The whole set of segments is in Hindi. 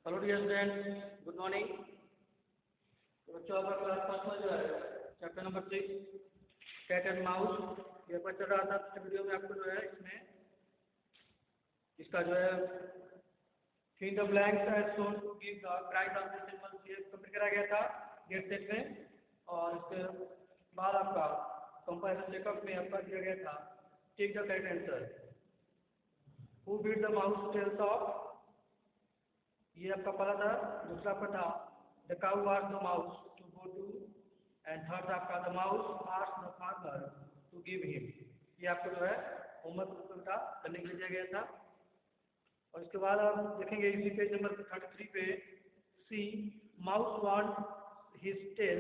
Hello dear student, good morning. तो बच्चों, आपका क्लास फर्स्ट में जो है chapter number 6 cat and mouse ये पर चल रहा था। पिछले वीडियो में आपको जो है इसमें इसका जो है fill the blanks as shown to give the correct answer symbols ये कंप्लीट करा गया था गेट सेट में। और इसके बाद आपका कंपैरिजन चेकअप में आपका दिया गया था take the correct answer. Who beat the mouse tails off, ये आपका पहला था। दूसरा आपका था the cow asked the mouse to go to, and third आपका the mouse asked the farmer to give him. ये आपको जो है होमवर्क का करने के लिए दिया गया था। और इसके बाद आप देखेंगे इसी पेज नंबर 33 पे see mouse want his tail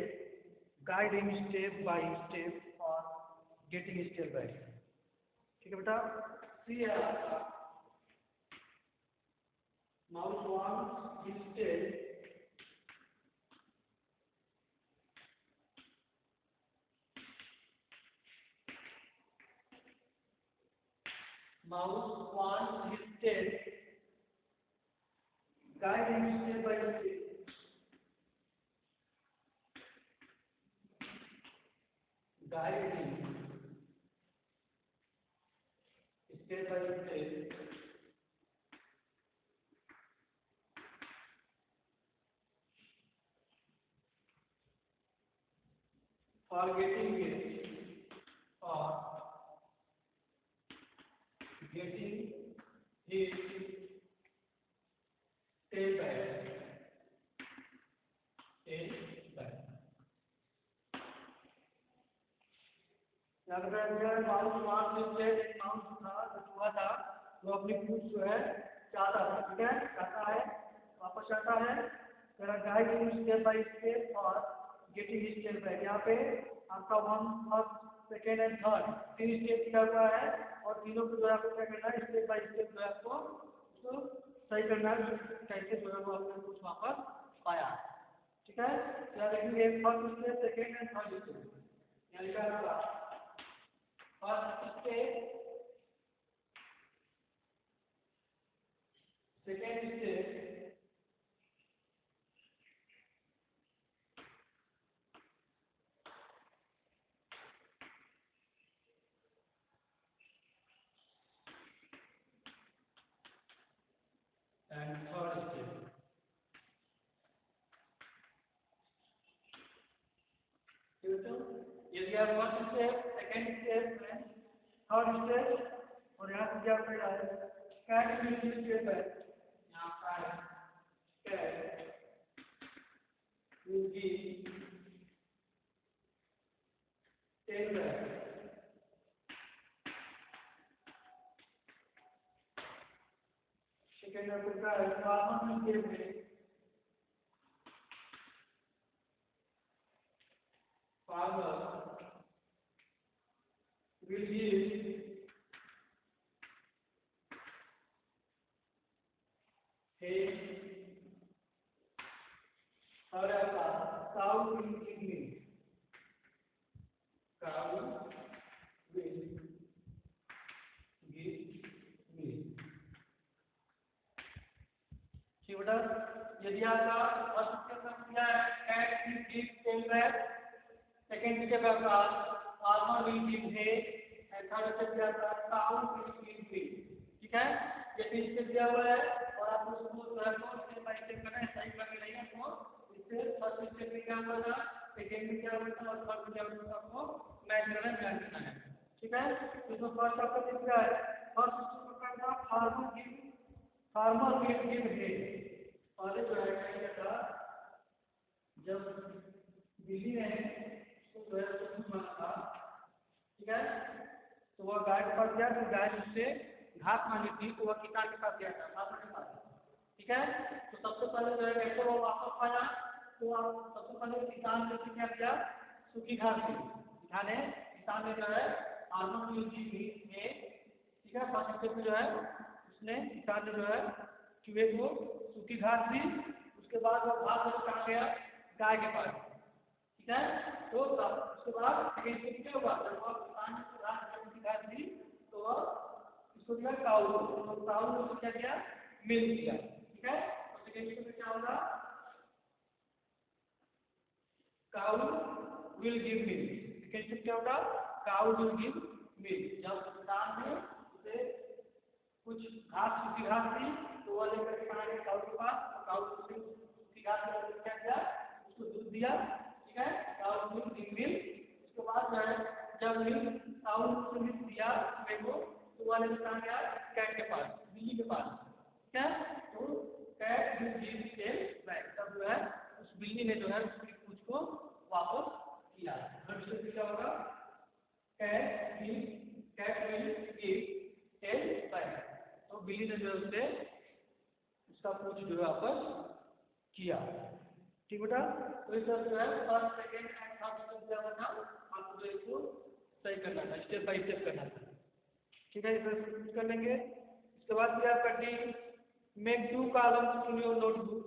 guide him step by step और गेटिंग हिज टेल बैक। ठीक है बेटा, सी है आपका mouse wants his tail guide him step by step, guide him step by step for getting it or getting his tail back. Mouse want his tail, एक माउस था जो चूहा था वो अपनी पूंछ जो है चाहता था। ठीक है, चाहता है, वापस चाहता है। तेरा guide in step by step और गेटिंग हिज टेल बैक। यहाँ पे आपका 1 first second and third 3 step दिया हुआ है और तीनों को जो है आपको क्या करना है, स्टेप बाय स्टेप जो है आपको उसको सही करना है, कैसे जो है वो अपने पूंछ वापस पाया। ठीक है, यहाँ देखेंगे first step second and third step. यहाँ लिखा होगा first step second step and third step. यदि आप फर्स्ट स्टेप सेकेंड स्टेप में थर्ड स्टेप और यहाँ से क्या पड़ा है कैट यूनिट स्टेप है। यहाँ का cat will give tail back। Second आपको क्या है, फार्मर स्टेप में farmer will give hay, और आपका cow will give milk, cow will give milk। ठीक बेटा, यदि आपका फर्स्ट स्टेप में क्या है cat will give tail back, second step आपका फार्मर विल गिव है एंड थर्ड स्टेप आपका काउ विल गिव मिल्क। ठीक है, ये 3 स्टेप दिया हुआ है और आपको उसको जो है तो स्टेप बाय स्टेप करना है, सही करके नहीं है तो इससे फर्स्ट स्टेप में क्या हुआ था, सेकेंड में क्या हुआ था और थर्ड में क्या हुआ था आपको मैच करना है, ध्यान रखना है। ठीक है, इसमें फर्स्ट आपका दिख रहा है फर्स्ट स्टेप का था फार्मर विल गिव है। पहले जो है क्या था, जब बिल्ली ने उसको जो है दूध मांगा था, ठीक है, तो वह गाय के पास गया, तो गाय उससे घास मांगी थी, तो वह किसान के पास गया था, फार्मर के पास। ठीक है, तो सबसे पहले जो है कैसे वो वापस आया, तो आप सबसे पहले किसान ने क्या किया, सूखी घास दी। किसान ने जो है फार्मर को दी है। ठीक है, फर्स्ट स्टेप में जो है उसने किसान ने जो है चूहे को सूखी घास दी। उसके बाद वो घास कहाँ गया, गाय के पास। ठीक है, तो उसके बाद सेकेंड स्टेप क्या हुआ, जब वो किसान ने सूखी घास दी तो वह इसको दिया काऊ, तो काऊ ने क्या किया, मिल्क दिया। ठीक है, तो सेकंड में क्या होगा, cow will give milk. Second क्या होगा, काउ विल गिव मिल्क। जब किसान ने उसे कुछ घास, सूखी घास दी तो वो लेकर के आए काउ के पास, काउ सूखी घास लेकर क्या किया, उसको दूध दिया, ठीक है, काउ विल गिव मिल्क। उसके बाद जो है जब मिल्क काउ को मिल्क दिया सुबह को, तो वो लेकर आ गया कैट के पास, बिल्ली के पास, ठीक है। तो cat will give tail back, तब जो है उस बिल्ली ने जो है उसकी पूंछ को वापस किया। तो क्या होगा, cat will give tail back, तो बिल्ली ने जो है उसे उसका पूंछ जो है वापस किया। ठीक बेटा, तो इस तरह जो है first second and third step क्या बना, आपको जो इसको सही करना था, स्टेप बाय स्टेप करना था। ठीक है, इसे कर लेंगे। इसके बाद फिर आप cutting make 2 columns in your notebook.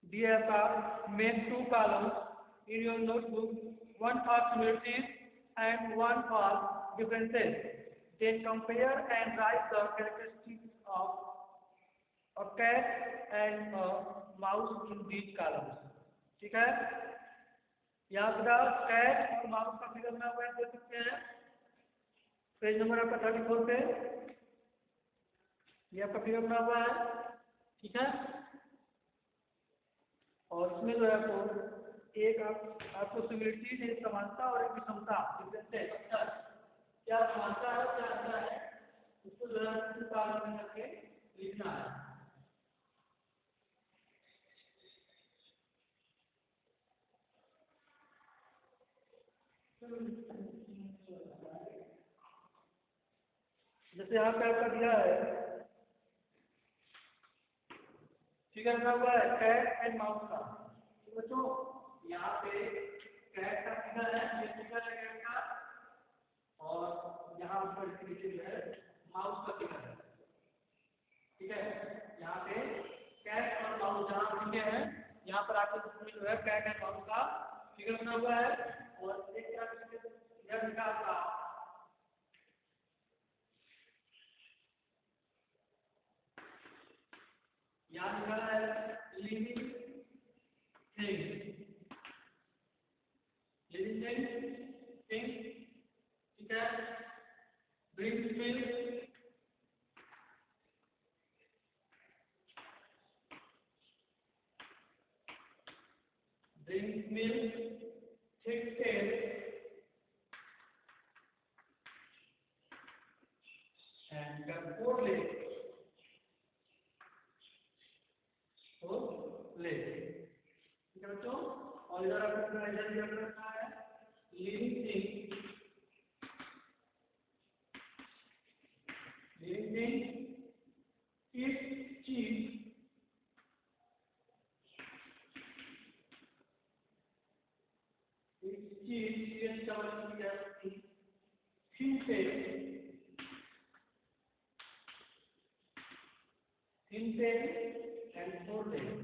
DFR make 2 columns in your notebook, one for similarities and one for differences. Then compare and write the characteristics of a cat and a mouse in these columns. ठीक है, यहाँ पर कैट और माउस का फिगर बना हुआ है, देख सकते हैं पेज नंबर आपका 34 पे ये आपका फिगर बना हुआ है। ठीक है, और इसमें जो है आपको एक आपको सिमिलरिटीज है, समानता और एक विषमता, डिफरेंसेस, अच्छा क्या समानता है क्या अंतर है, उसको जो है टू कॉलम में करके लिखना है। जैसे यहाँ पे आपका दिया है, फिगर बना हुआ है कैट एंड माउस का। तो बच्चों यहाँ पे कैट का फिगर है, ये फिगर है कैट का, और यहाँ ऊपर नीचे जो है माउस का फिगर है। ठीक है, यहाँ पे कैट और माउस जहाँ लिखे हैं, यहाँ पर आपके बुक में जो है कैट एंड माउस का फिगर बना हुआ है, और एक तरफ इधर लिखा था यहाँ लिखा है लिविंग थिंग, लिविंग थिंग, ठीक है, brings milk, brings milk, thick tail, and can four legs. Four legs. ठीक है बच्चों, और इधर आपको इधर क्या करना है, living thing, living thing is cheese, is thin tail, and four legs.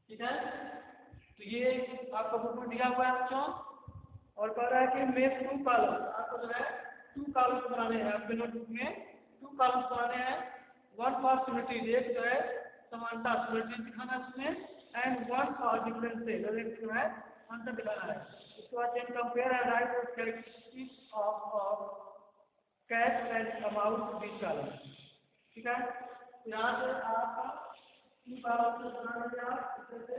ठीक है, तो ये आपका बुक में दिया हुआ है बच्चों, और कह रहा है कि मेक 2 कॉलम, आपको जो है 2 कॉलम्स बनाने हैं, आपके नोटबुक में 2 कॉलम्स बनाने हैं, वन फॉर सिमिलरिटीज, एक जो है समानता सिमिलरिटीज दिखाना है उसमें, एंड वन फॉर डिफरेंसेस, और एक जो है अंतर दिखाना है। उसके बाद then compare and write the characteristics of cat and a mouse this column. ठीक है, यहाँ से आपका 2 कॉलम से बना लीजिए आप इस तरह से,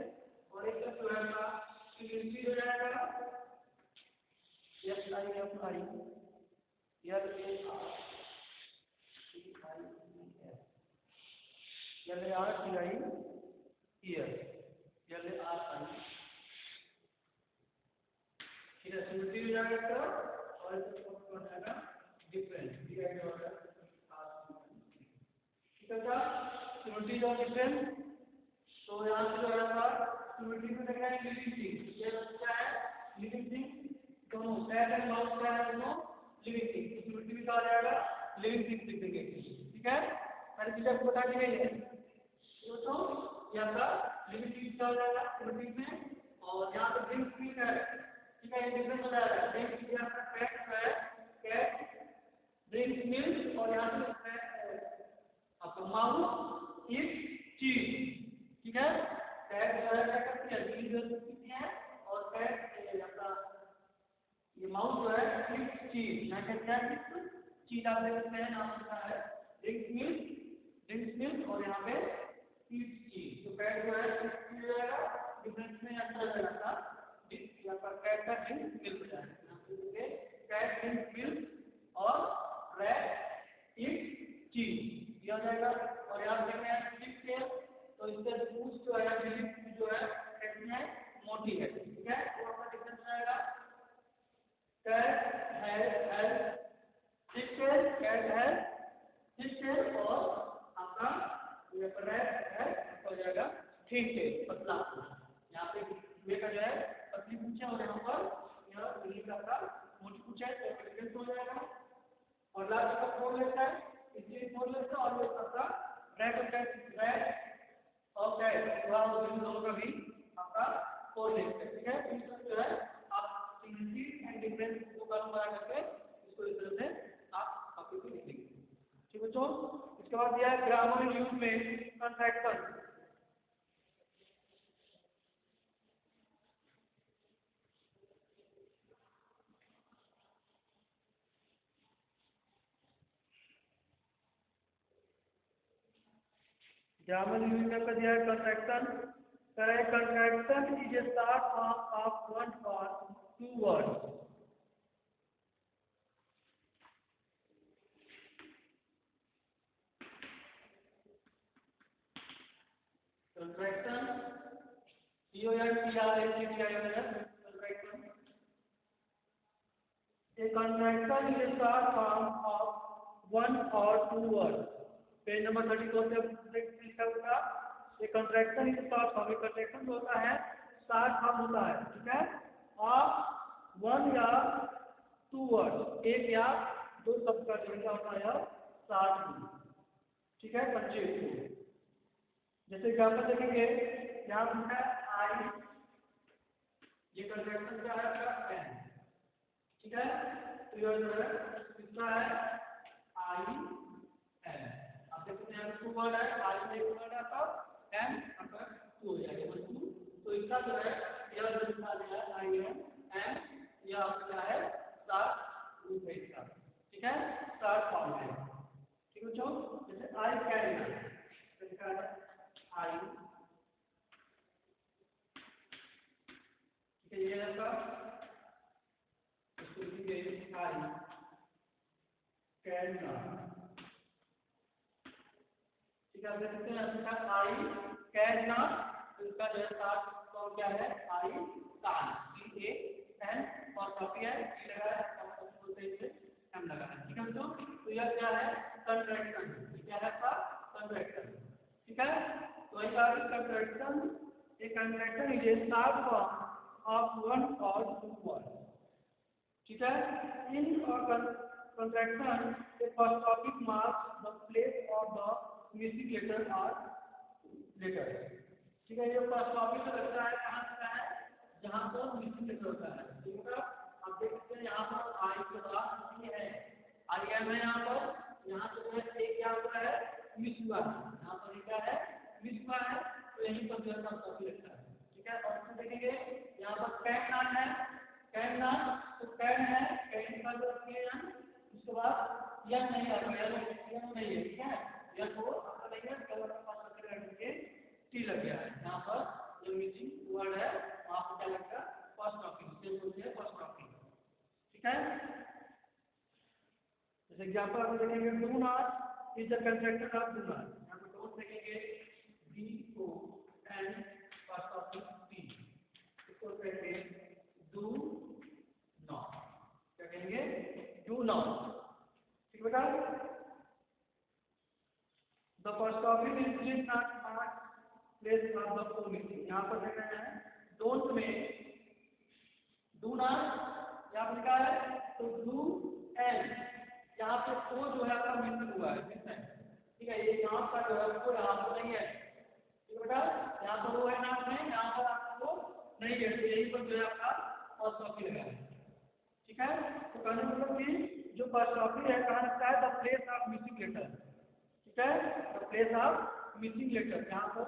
और एक जो है आपका सिमिलरिटी हो जाएगा SIFI LARTIIS, ठीक है, सिमिलरिटी हो जाएगा, और इसको हो जाएगा डिफरेंस, ठीक है, सिमिलरिटी और डिफरेंस। तो यहाँ से जो है सिमिलरिटी में देखा है लिविंग थिंग, ये क्या है लिविंग थिंग, दोनों कैट एंड माउस क्या है दोनों लिविंग थिंग, तो सिमिलरिटी में कहा जाएगा लिविंग थिंग लिख देंगे। ठीक है, सारी चीजें आपको बता दी गई है। तो यहाँ का लिविंग थिंग क्या हो जाएगा सिमिलरिटी में, और यहाँ पे ड्रिंक्स मिल्क है, ठीक है, ये डिफरेंस हो जाएगा, ड्रिंक्स आपका कैट है, कैट ड्रिंक्स मिल्क और यहाँ पे आपका माउस इट चीज, ठीक है। कैट जो है क्या करती है, चीज करती है, और कैट आपका ये माउस जो है इट चीज, यहाँ क्या है चीज आप देख सकते हैं, नाम लिखा है ड्रिंक्स मिल्क और यहाँ पे इट चीज। तो कैट जो है इट चीज हो जाएगा, डिफरेंस में अच्छा रहेगा था यहाँ पर कैट का ड्रिंक मिल्क हो जाएगा, कैट ड्रिंक मिल्क और रैट इट चीज ये हो जाएगा। और यहाँ देख रहे हैं फिलिप टेल, तो इससे पूछ जो है फिलिप जो है कैसी है, मोटी है, ठीक है। तो आपका डिफरेंस रहेगा cat has fish tail, cat has fish tail, और आपका ये रैट है हो जाएगा थिन टेल, पतला। यहाँ पे जुए का जो है पतली पूंछ है और यहाँ पर यह बिल्ली का मोटी पूंछ है, तो डिफरेंस हो जाएगा। और लास्ट का फोर लेता है, इसलिए फोर लेता है, और ये आपका रैट होता है, रैट और कैट दोनों का भी आपका फोर लेता है, ठीक है। इसमें जो है आप सिमिलरिटी एंड डिफरेंस को कॉलम बना करके इसको इस तरह से आप कॉपी पे लिख लेंगे, ठीक है बच्चों। इसके बाद दिया है ग्रामर यूज में कंट्रैक्शन। ग्रामर यूज में आपका दिया है contraction. Contraction is a short form of one or two words. Contraction, C-O-N-T-R-A-C-T-I-O-N, contraction. A contraction is a short form of one or two words. Page number 32 से लिखा होगा, ये contraction is a short form. ये contraction होता है short form होता है, ठीक है। और one या two words, एक या दो शब्द का जो होता है short form, ठीक है बच्चे। जैसे एग्जाम्पल देखेंगे, यहाँ लिखा है आई, ये कंट्रैक्शन क्या है आपका एन, ठीक है। तो यह जो है कितना है आई एन, आप देख सकते हैं टू वर्ड है, आई में एक वर्ड आता एन आपका टू हो जाएगा टू। तो इसका जो है यह जो लिखा गया है आई एन एन, यह आपका है स्टार्ट रूप है इसका, ठीक है, स्टार्ट फॉर्म है, ठीक है बच्चों। जैसे आई कैन लिखा है आई, ठीक है, ये आपका इसको लिखेंगे आई कैन नॉट, ठीक है। आप देख सकते हैं लिखा आई कैन नॉट, तो इसका जो है स्टार्ट फॉर्म क्या है आई कान, सी ए एन, और कॉपी है सी लगा है, और बोलते हैं इसे एम लगा है, ठीक है बच्चों। तो यह क्या है कंट्रैक्शन, ये क्या है आपका कंट्रैक्शन, ठीक है। तो वही बात है contraction, A contraction is a short form of one or two words, ठीक है। In contraction, a apostrophe marks the place of the missing letter or letter, ठीक है। ये apostrophe से लगता है कहाँ लगता है, जहाँ पर missing letter होता है, ठीक है। आप देख सकते हैं यहाँ पर आई के बाद ये है आई एम है, यहाँ पर यहाँ पे जो है एक क्या होता है मिस हुआ है, यहाँ पर क्या है मिस हुआ है, तो यहीं पर जो है apostrophe लगता है, ठीक है। और इसमें देखेंगे यहाँ पर कैन नाम है, कैन नाम, तो कैन है, कैन का जो है उसके बाद यह नहीं आता, यह नहीं है, ठीक है। यह को आपका नहीं है, कलर का पास करके टी लग गया है, यहाँ पर जो मिसिंग वर्ड है वहाँ पर क्या लगेगा फर्स्ट ऑफिस, से बोलते हैं फर्स्ट ऑफिस, ठीक है। जैसे एग्जांपल आप देखेंगे do not is the contraction of do not, यहाँ पर डोंट देखेंगे D O N first office T, इसको कहते हैं डू नॉट, क्या कहेंगे डू नॉट, ठीक बेटा। The first office is not place of the four missing, यहाँ पर देख रहे हैं डोंट में डू नॉट यहाँ लिखा है, तो डू एन यहाँ पे को जो है आपका मिसिंग हुआ है, ठीक है। ये यहाँ का जो है वो यहाँ पर नहीं है, ठीक बेटा, यहाँ पर वो है नाम में, यहाँ पर आपको नहीं है, तो यही पर जो है आपका फर्स्ट कॉपी लगा है, ठीक है। तो कहने मतलब कि जो फर्स्ट कॉपी है कहाँ लगता है the place of missing letter, ठीक है, the place of missing letter, जहाँ पर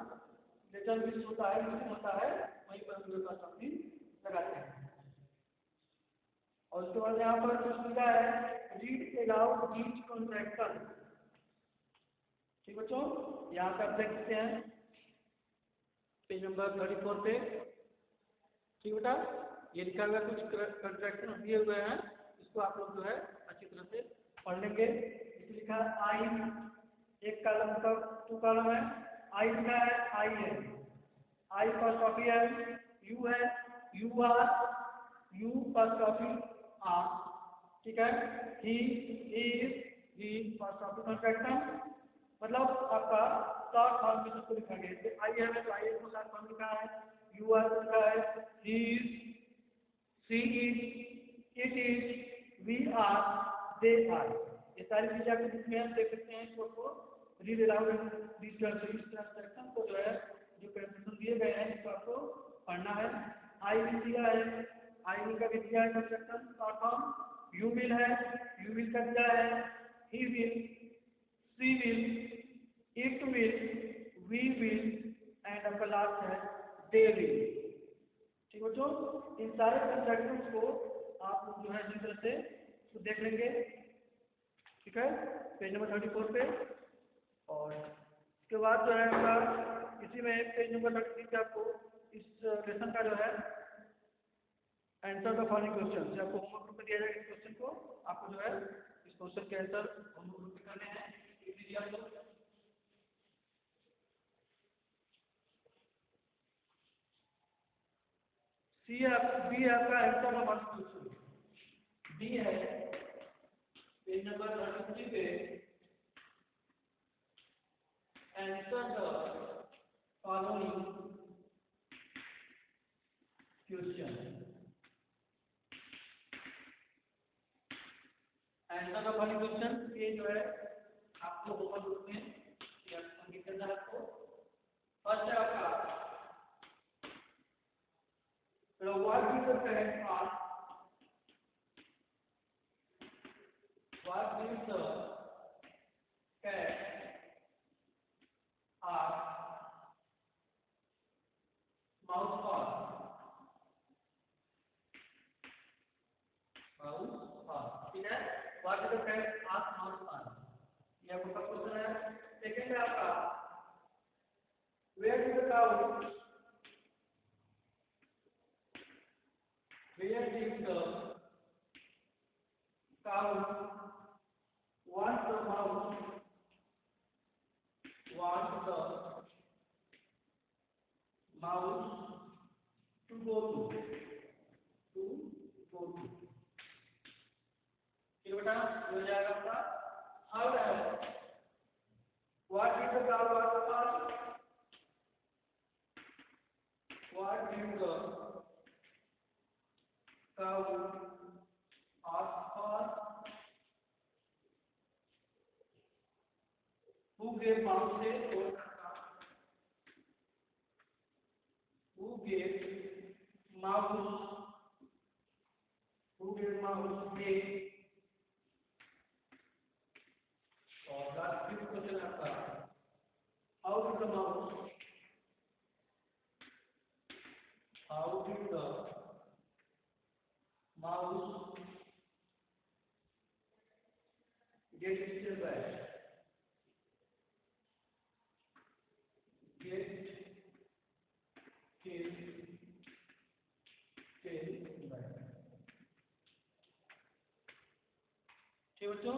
लेटर मिस होता है, मिसिंग होता है, वहीं पर हम लोग लगाते हैं। और उसके बाद यहाँ पर जो सुविधा है रीड अलाउड ईच कॉन्ट्रैक्टर, ठीक बच्चों, यहाँ पर आप देख सकते हैं पेज नंबर 34 पे, ठीक बेटा, ये लिखा हुआ कुछ कंट्रैक्शन दिए हुए हैं, इसको आप लोग जो है अच्छी तरह से पढ़ लेंगे। इसमें लिखा है आई, एक कॉलम का 2 कॉलम है, आई लिखा है, आई है, आई फर्स्ट कॉपी है, यू है, you are, you first copy are, ठीक है, he is, he first copy contraction, मतलब आपका शॉर्ट फॉर्म में सबको लिखा गया है। आई है तो आई को शॉर्ट फॉर्म लिखा है, यू आर लिखा है, he is, she is, it is, we are, they are, ये सारी चीजें आपके बुक में हम देख सकते हैं। इसको आपको रीड अलाउड डिजिटल इंस्ट्रक्शन को जो है जो कंस्ट्रक्शन दिए गए हैं इसको आपको पढ़ना है। आई विल दिया है, आई विल का भी दिया है construction short form, you will है, यू विल का दिया है, he will, she will, it will, we will and आपका लास्ट है दे विल, ठीक बच्चों। इन सारे कंस्ट्रक्शंस को आप लोग जो है इसी तरह से तो देख लेंगे, ठीक है, पेज नंबर 34 पे। और इसके बाद जो है आपका इसी में पेज नंबर 33 पे आपको इस लेसन का जो है आंसर द फॉलोइंग क्वेश्चन, आपको होमवर्क ग्रुप में दिया जाएगा। इस क्वेश्चन को आपको जो है इस क्वेश्चन के आंसर होमवर्क ग्रुप में करने हैं, लिख लीजिए आप लोग। सी है, बी है आपका answer the following question, B है पेज नंबर 33 पे answer the following question, answer the following question, ये जो है आपको होमवर्क ग्रुप में अंकित करना है आपको। फर्स्ट है आपका what is the current path, what is the cat or mouse path, mouse path, ठीक है, what is the cat or mouse path, ये आपका क्वेश्चन है। सेकंड है आपका where is the cow, where is the cow wants the mouse, wants the mouse to go to, ठीक बेटा, हो जाएगा आपका। थर्ड है what is the cow or the cow, what is the cow ask for, who gave mouse से और who gave mouse, who gave mouse a, और लास्ट फिफ्थ क्वेश्चन आपका how did the mouse, how did the mouse get its back, get his tail back, ठीक बच्चों,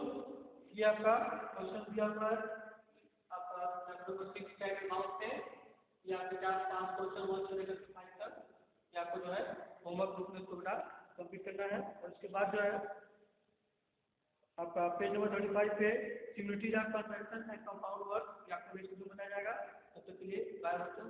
ये आपका क्वेश्चन दिया हुआ है आपका चैप्टर नंबर 6 कैट माउस से। ये आपके 4-5 क्वेश्चन 1 से लेकर 5 तक ये आपको जो है होमवर्क ग्रुप में इसको बेटा कंप्लीट करना है। और उसके बाद जो है आपका पेज नंबर 35 पे simulated comparison and compound work ये आपको नेक्स्ट वीडियो में बताया जाएगा। तब तक के लिए बाय बच्चों।